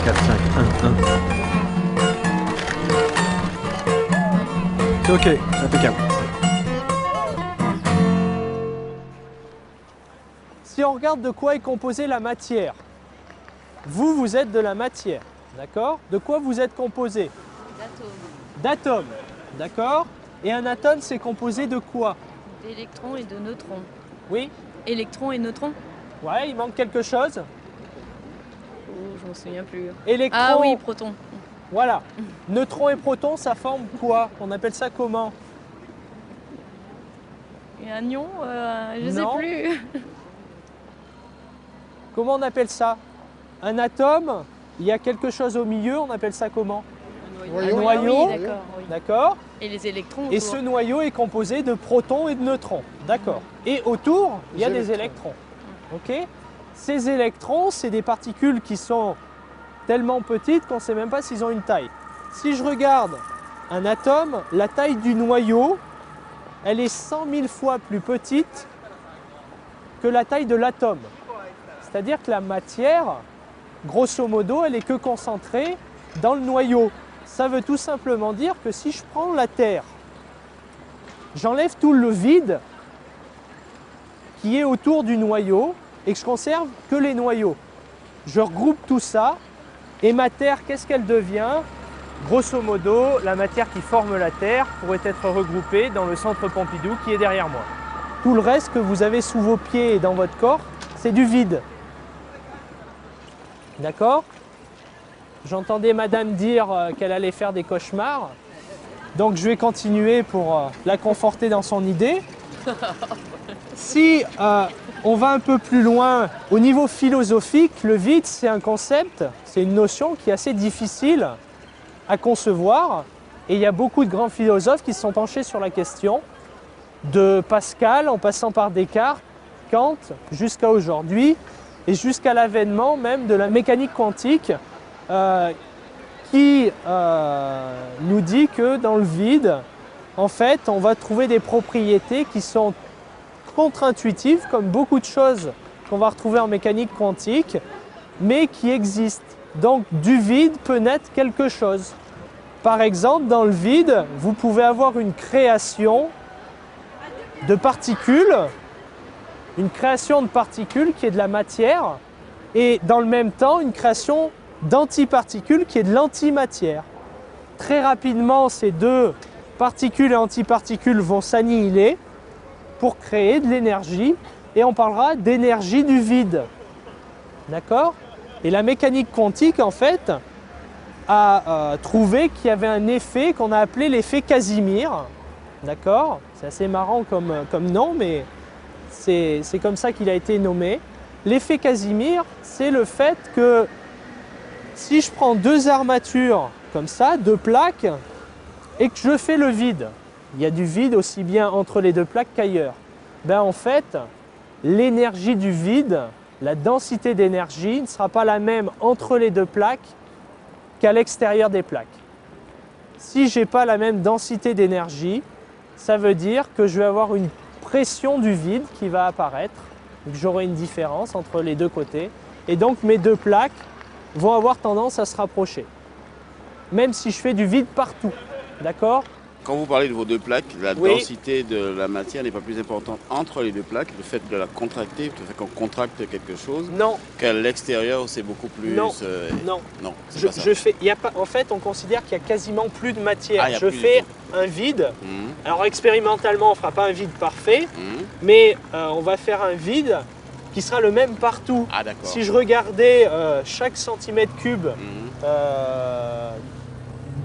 4, 5, 1, 1. C'est ok, impeccable. Si on regarde de quoi est composée la matière, vous êtes de la matière, d'accord? De quoi vous êtes composé? D'atomes. D'atomes, d'accord? Et un atome, c'est composé de quoi? D'électrons et de neutrons. Oui? Électrons et neutrons? Ouais, il manque quelque chose? Oh, je m'en souviens plus. Électrons, Ah oui, protons. voilà. Neutrons et protons, ça forme quoi? On appelle ça comment? Et un ion, je sais Non. plus. Comment on appelle ça? Un atome, il y a quelque chose au milieu, on appelle ça comment? Un noyau. Oui, d'accord. Oui. D'accord? Et les électrons autour. Et ce noyau est composé de protons et de neutrons. D'accord. Et autour, il y a des électrons. Ok? Ces électrons, c'est des particules qui sont tellement petites qu'on ne sait même pas s'ils ont une taille. Si je regarde un atome, la taille du noyau, elle est 100 000 fois plus petite que la taille de l'atome. C'est-à-dire que la matière, grosso modo, elle n'est que concentrée dans le noyau. Ça veut tout simplement dire que si je prends la Terre, j'enlève tout le vide qui est autour du noyau et que je conserve que les noyaux. Je regroupe tout ça et ma Terre, qu'est-ce qu'elle devient? Grosso modo, la matière qui forme la Terre pourrait être regroupée dans le centre Pompidou qui est derrière moi. Tout le reste que vous avez sous vos pieds et dans votre corps, c'est du vide. D'accord? J'entendais madame dire qu'elle allait faire des cauchemars. Donc je vais continuer pour la conforter dans son idée. Si on va un peu plus loin, au niveau philosophique, le vide, c'est un concept, c'est une notion qui est assez difficile à concevoir. Et il y a beaucoup de grands philosophes qui se sont penchés sur la question, de Pascal en passant par Descartes, Kant, jusqu'à aujourd'hui, et jusqu'à l'avènement même de la mécanique quantique, qui nous dit que dans le vide, en fait, on va trouver des propriétés qui sont contre-intuitives, comme beaucoup de choses qu'on va retrouver en mécanique quantique, mais qui existent. Donc, du vide peut naître quelque chose. Par exemple, dans le vide, vous pouvez avoir une création de particules, qui est de la matière, et dans le même temps, une création d'antiparticules qui est de l'antimatière. Très rapidement, ces deux particules et antiparticules vont s'annihiler pour créer de l'énergie, et on parlera d'énergie du vide. D'accord? Et la mécanique quantique, en fait, a trouvé qu'il y avait un effet qu'on a appelé l'effet Casimir. D'accord? C'est assez marrant comme nom, mais c'est comme ça qu'il a été nommé. L'effet Casimir, c'est le fait que si je prends deux armatures comme ça, deux plaques, et que je fais le vide, il y a du vide aussi bien entre les deux plaques qu'ailleurs. Ben en fait, l'énergie du vide, la densité d'énergie ne sera pas la même entre les deux plaques qu'à l'extérieur des plaques. Si je n'ai pas la même densité d'énergie, ça veut dire que je vais avoir une pression du vide qui va apparaître, donc j'aurai une différence entre les deux côtés, et donc mes deux plaques vont avoir tendance à se rapprocher, même si je fais du vide partout, d'accord? Quand vous parlez de vos deux plaques, la Oui. densité de la matière n'est pas plus importante entre les deux plaques, le fait de la contracter, le fait qu'on contracte quelque chose, Non, qu'à l'extérieur c'est beaucoup plus... non, non. Non, c'est pas ça. En fait, on considère qu'il y a quasiment plus de matière. Ah, il y a je plus fais du un vide. Mhm. Alors expérimentalement, on ne fera pas un vide parfait, Mhm. mais on va faire un vide qui sera le même partout. Ah d'accord. Si je regardais chaque centimètre cube Mhm.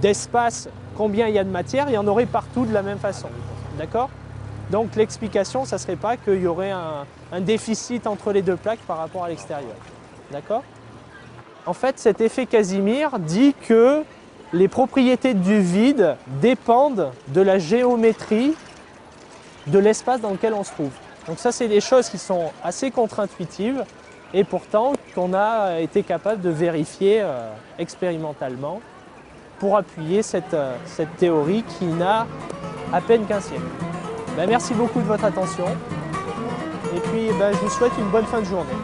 d'espace, combien il y a de matière, il y en aurait partout de la même façon. D'accord? Donc l'explication, ça ne serait pas qu'il y aurait un déficit entre les deux plaques par rapport à l'extérieur. D'accord? En fait, cet effet Casimir dit que les propriétés du vide dépendent de la géométrie de l'espace dans lequel on se trouve. Donc ça, c'est des choses qui sont assez contre-intuitives et pourtant qu'on a été capable de vérifier expérimentalement pour appuyer cette théorie qui n'a à peine qu'un siècle. Ben, merci beaucoup de votre attention et puis je vous souhaite une bonne fin de journée.